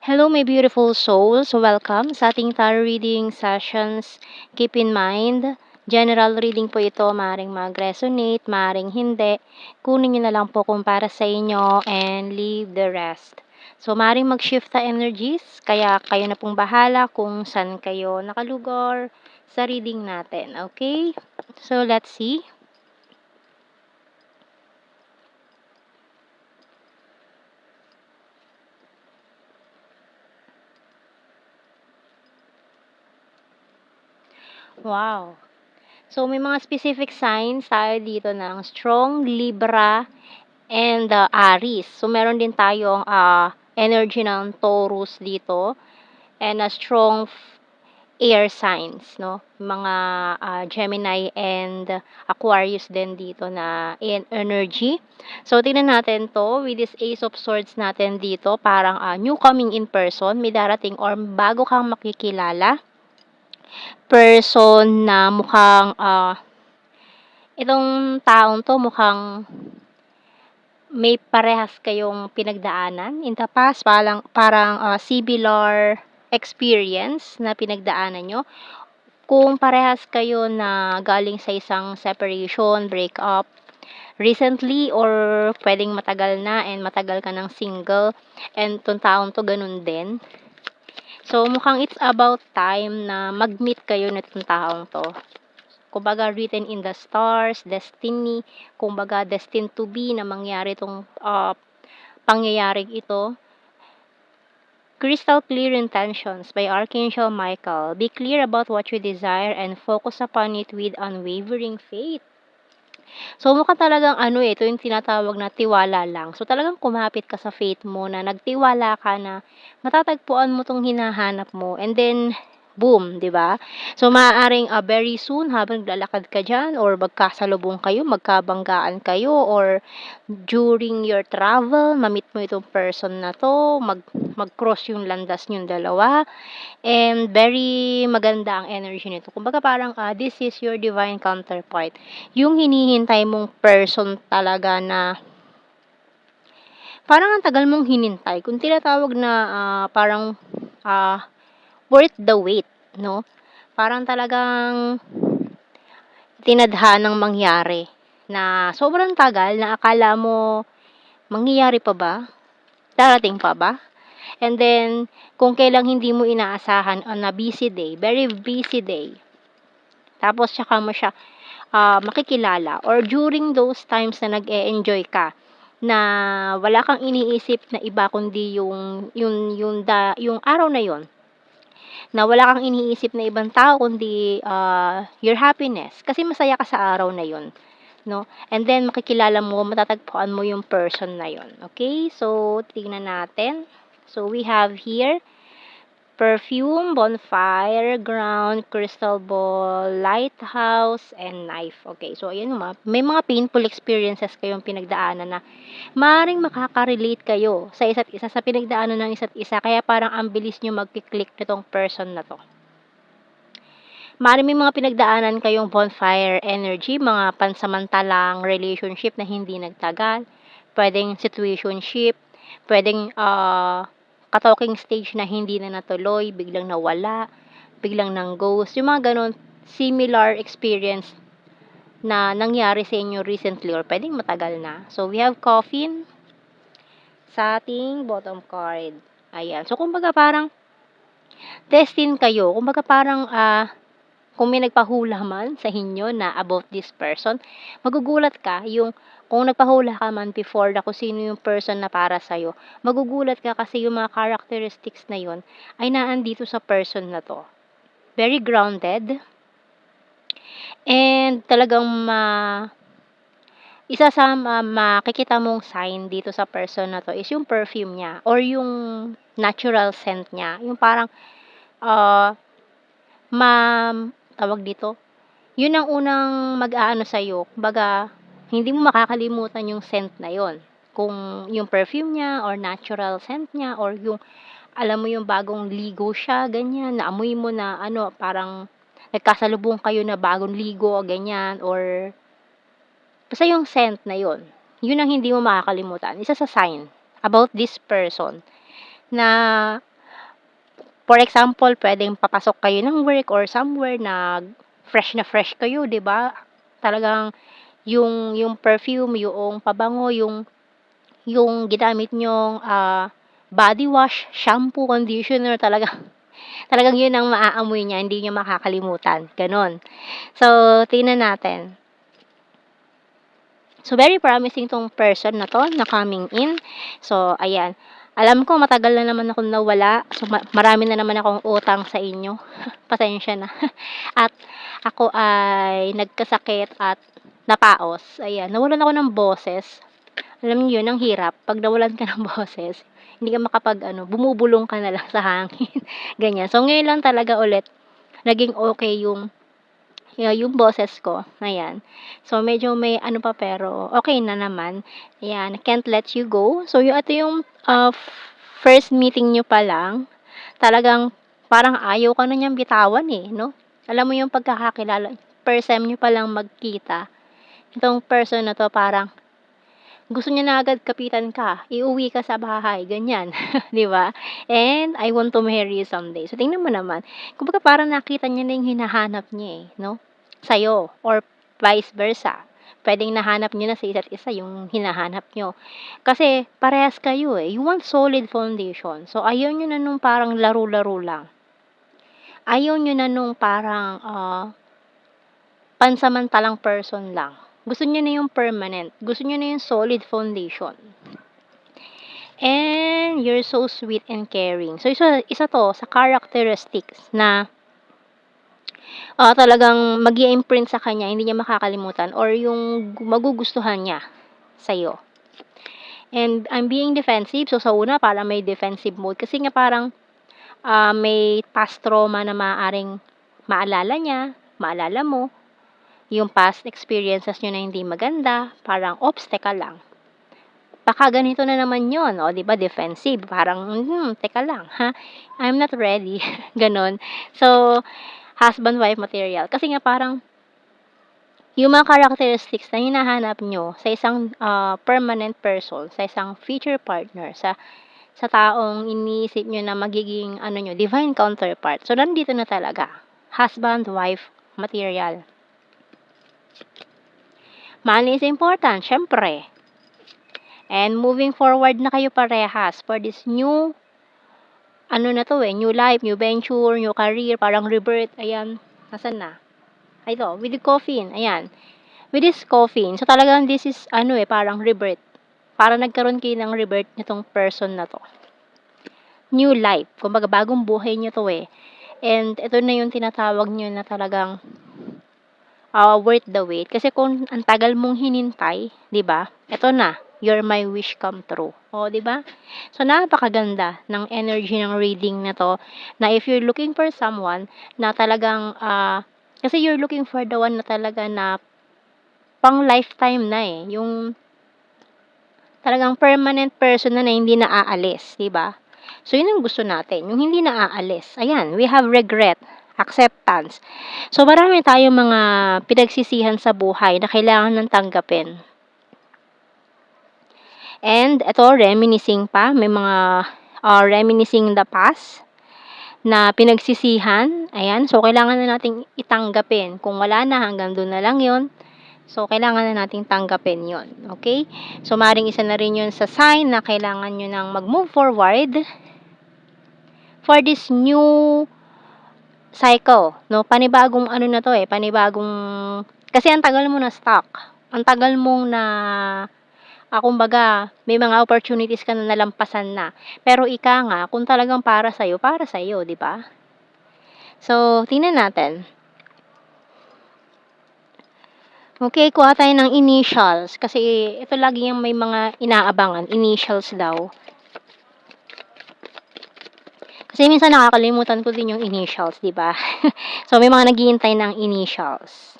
Hello, my beautiful souls. Welcome sa ating tarot reading sessions. Keep in mind, general reading po ito. Maring mag-resonate, maring hindi. Kunin nyo na lang po kung para sa inyo and leave the rest. So, maring mag-shift na energies. Kaya kayo na pong bahala kung saan kayo nakalugor sa reading natin. Okay? So, let's see. Wow. So, may mga specific signs tayo dito ng strong Libra and Aries. So, meron din tayong energy ng Taurus dito and a strong air signs, no? Mga Gemini and Aquarius din dito na energy. So, tingnan natin to with this Ace of Swords natin dito. Parang new coming in person, may darating or bago kang makikilala person na mukhang itong taong 'to mukhang may parehas kayong pinagdaanan in the past, parang similar experience na pinagdaanan niyo. Kung parehas kayo na galing sa isang separation, breakup recently or puwedeng matagal na and matagal ka ng single and 'tong taong 'to gano'n din. So, mukhang it's about time na mag-meet kayo nitong taong 'to. Kumbaga written in the stars, destiny, kumbaga destined to be na mangyari itong pangyayaring ito. Crystal clear intentions by Archangel Michael. Be clear about what you desire and focus upon it with unwavering faith. So, mukhang talagang ito yung tinatawag na tiwala lang. So, talagang kumapit ka sa faith mo na nagtiwala ka na matatagpuan mo 'tong hinahanap mo and then boom, 'di ba? So, maaaring very soon habang naglalakad ka diyan or magkasalubong kayo, magkabanggaan kayo or during your travel, ma-meet mo itong person na 'to, mag-cross yung landas niyong dalawa. And very maganda ang energy nito. Kumbaga parang this is your divine counterpart. Yung hinihintay mong person talaga na parang ang tagal mong hinintay. Kung tinatawag na parang worth the wait, no? Parang talagang tinadhanang mangyari na sobrang tagal na akala mo mangyayari pa ba? Darating pa ba? And then, kung kailang hindi mo inaasahan on a busy day, very busy day, tapos tsaka mo siya makikilala or during those times na nag-e-enjoy ka na wala kang iniisip na iba kundi yung araw na yon na wala kang iniisip na ibang tao kundi your happiness kasi masaya ka sa araw na yon, no? And then makikilala mo, matatagpuan mo yung person na yon. Okay? So, tingnan natin. So, we have here perfume, bonfire, ground, crystal ball, lighthouse, and knife. Okay, so ayan may mga painful experiences kayong pinagdaanan na maaaring makaka-relate kayo sa isa't isa, sa pinagdaanan ng isa't isa, kaya parang ang bilis nyo mag-click nitong person na to. Maaaring may mga pinagdaanan kayong bonfire energy, mga pansamantalang relationship na hindi nagtagal, pwedeng situationship, pwedeng ka-talking stage na hindi na natuloy, biglang nawala, biglang nang-ghost, yung mga gano'n, similar experience na nangyari sa inyo recently or pwedeng matagal na. So, we have coffin sa ating bottom card. Ayan. So, kumbaga parang destined kayo. Kumbaga parang kung may nagpahula man sa inyo na about this person, magugulat ka kung nagpahula ka man before na kung sino yung person na para sa'yo, magugulat ka kasi yung mga characteristics na yun ay naandito sa person na to. Very grounded and talagang isa sa makikita mong sign dito sa person na to is yung perfume niya or yung natural scent niya. Yung parang ma tawag dito, yun ang unang mag-aano sa'yo, kumbaga hindi mo makakalimutan yung scent na yon. Kung yung perfume niya or natural scent niya or yung alam mo yung bagong ligo siya, ganyan, naamoy mo na parang nagkasalubong kayo na bagong ligo, ganyan, or basta yung scent na yon. Yun ang hindi mo makakalimutan. Isa sa sign about this person na For example, puwedeng papasok kayo ng work or somewhere na fresh kayo, 'di ba? Talagang yung perfume, yung pabango, yung ginamit niyong, body wash, shampoo, conditioner, talagang yun ang maaamoy niya, hindi niyo makakalimutan, gano'n. So, tingnan natin. So, very promising 'tong person na 'to na coming in. So, ayan. Alam ko matagal na naman akong nawala. So, marami na naman akong utang sa inyo. Pasensya na. At ako ay nagkasakit at napaos. Ayan, nawalan ako ng boses. Alam niyo 'yun, ang hirap 'pag nawalan ka ng boses, hindi ka makapag-ano, bumubulong ka na lang sa hangin, ganyan. So, ngayon lang talaga ulit naging okey yung boses ko, ayan. So, medyo may ano pa pero okey na naman, ayan, Can't Let You Go. So, ito yung, first meeting niyo pa lang, talagang parang ayaw ka na niyang bitawan, eh, 'no? Alam mo yung pagkakakilala, first time niyo palang magkita, itong person na 'to parang gusto niya na agad kapitan ka, iuwi ka sa bahay, ganyan, 'di ba? And I want to marry you someday. So, tingnan mo naman, kumbaga parang nakita niya na yung hinahanap niya, eh, 'no, sa'yo or vice versa. Puwedeng nahanap niyo na sa isa't isa yung hinahanap niyo. Kasi parehas kayo, eh, you want solid foundation. So, ayaw niyo na nung parang laro-laro lang. Ayaw niyo na nung parang, pansamantalang person lang. Gusto niyo na yung permanent, gusto niyo na yung solid foundation. And you're so sweet and caring. So, isa 'to sa characteristics na, talagang mag-i-imprint sa kanya, hindi niya makakalimutan or yung magugustuhan niya sa'yo. And I'm being defensive. So, sa una parang may defensive mode kasi nga parang, may past trauma na maaaring maalala niya, maalala mo, yung past experiences niyo na hindi maganda, parang, "Oops, teka lang, baka ganito na naman yon." O, 'di ba defensive, parang, teka lang ha, I'm not ready." Gano'n. So, husband-wife material. Kasi nga parang yung mga characteristics na hinahanap niyo sa isang, permanent person, sa isang future partner, sa taong iniisip niyo na magiging ano niyo, divine counterpart. So, nandito na talaga, husband-wife material. Money is important, siyempre. And moving forward na kayo parehas for this new, ano na 'to, new life, new venture, new career, parang rebirth, ayan. Nasaan na? Ito, with the coffin, ayan. With this coffin, so talagang this is ano, parang rebirth. Parang nagkaroon kayo ng rebirth nitong person na 'to. New life, kumbaga bagong buhay niyo 'to, eh. And ito na yung tinatawag niyo na talagang, worth the wait. Kasi kung ang tagal mong hinintay, 'di ba? Ito na, you're my wish come true. Oh, 'di ba? So, napakaganda ng energy ng reading na 'to, na if you're looking for someone na talagang, kasi you're looking for the one na talaga na pang lifetime na, eh, yung talagang permanent person na hindi na aalis, 'di ba? So, yun ang gusto natin, yung hindi na aalis. Ayan, we have regret, acceptance. So, marami tayong mga pinagsisihan sa buhay na kailangan ng tanggapin. And eto, reminiscing pa, may mga, reminiscing the past na pinagsisihan, ayan. So, kailangan na nating itanggapin. Kung wala na, hanggang dun na lang yon. So, kailangan na nating tanggapin yon, okay? So, maaaring isa na rin yun sa sign na kailangan nyo ng mag-move forward for this new cycle, 'no? Panibagong ano na 'to, panibagong kasi ang tagal mo na stuck, ang tagal mong na, kumbaga may mga opportunities ka na nalampasan na. Pero ika nga, kung talagang para sa'yo, 'di ba? So, tingnan natin. Okay, kuha tayo ng initials kasi ito lagi yung may mga inaabangan, initials daw. Kasi minsan nakakalimutan ko din yung initials, 'di ba? So, may mga naghihintay ng initials.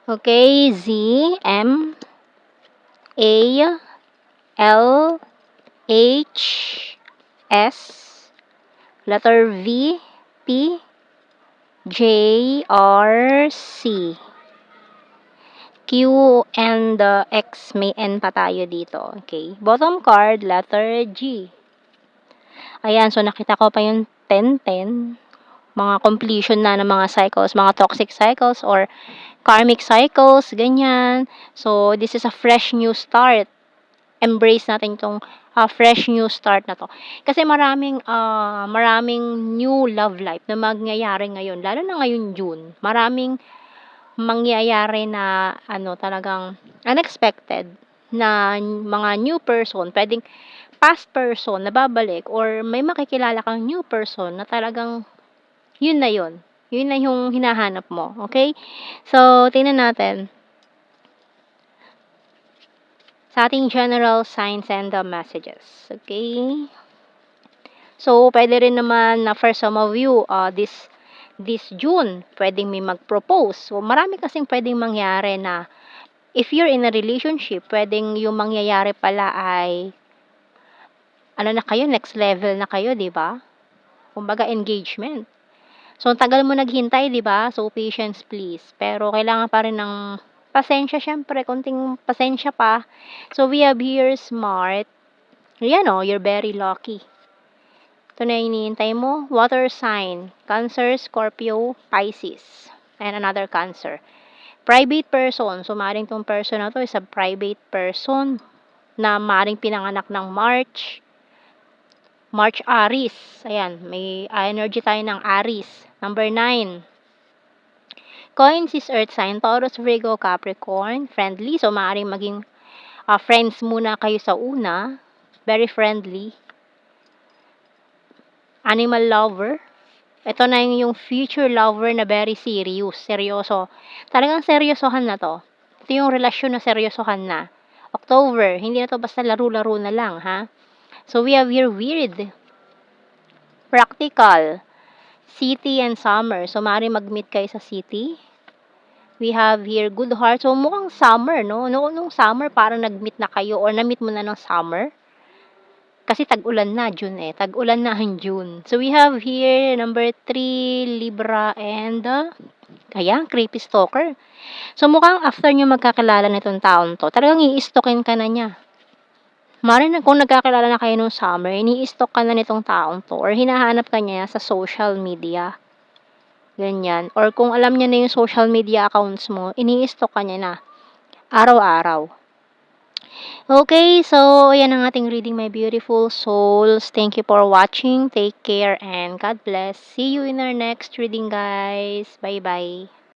Okay, Z, M, A, L, H, S, letter V, P, J, R, C. Q and X, may N pa tayo dito. Okay. Bottom card, letter G. Ayan, so nakita ko pa yung 10-10. Mga completion na ng mga cycles, mga toxic cycles or karmic cycles, ganyan. So, this is a fresh new start. Embrace natin itong fresh new start na to. Kasi maraming new love life na mangyayari ngayon, lalo na ngayon June. Maraming mangyayari na talagang unexpected na mga new person, pwedeng past person na babalik or may makikilala kang new person na talagang yun na yun. Yun na yung hinahanap mo. Okay? So, tingnan natin sa ating general signs and messages. Okay? So, pwede rin naman na for some of you, this June, pwedeng may mag-propose. So, marami kasing pwedeng mangyari na if you're in a relationship, pwedeng yung mangyayari pala ay na kayo, next level na kayo, 'di ba? Kumbaga engagement. So, ang tagal mo naghintay, 'di ba? So, patience please. Pero kailangan pa rin ng pasensya, syempre, konting pasensya pa. So, we have here smart. Yan you're very lucky. Ito na hinihintay mo. Water sign. Cancer, Scorpio, Pisces. And another Cancer. Private person. So, maaaring tong person na to is a private person na maaaring pinanganak ng March, Aries. Ayan, may energy tayo ng Aries. Number 9. Coins is earth sign, Taurus, Virgo, Capricorn. Friendly, so maaaring maging friends muna kayo sa una. Very friendly. Animal lover. Ito na yung future lover na very serious. Seryoso. Talagang seryosohan na to. Ito yung relasyon na seryosohan na. October, hindi na to basta laro-laro na lang, ha? So, we have here weird. Practical. City and summer. So, maaaring mag-meet kayo sa city. We have here good heart. So, mukhang summer, no? Nung summer, parang nag-meet na kayo or na-meet mo na ng summer. Kasi tag-ulan na, June eh. Tag-ulan na ang June. So, we have here number 3, Libra, and ayan, creepy stalker. So, mukhang after nyo magkakilala nitong taon to, talagang i-stalkin ka na niya. Mari na kung nagkakilala na kayo nung summer, ini-stalk ka na nitong taong to or hinahanap ka niya sa social media. Ganyan. Or kung alam niya na yung social media accounts mo, ini-stalk ka niya na araw-araw. Okay, so ayan ang ating reading, my beautiful souls. Thank you for watching. Take care and God bless. See you in our next reading, guys. Bye-bye.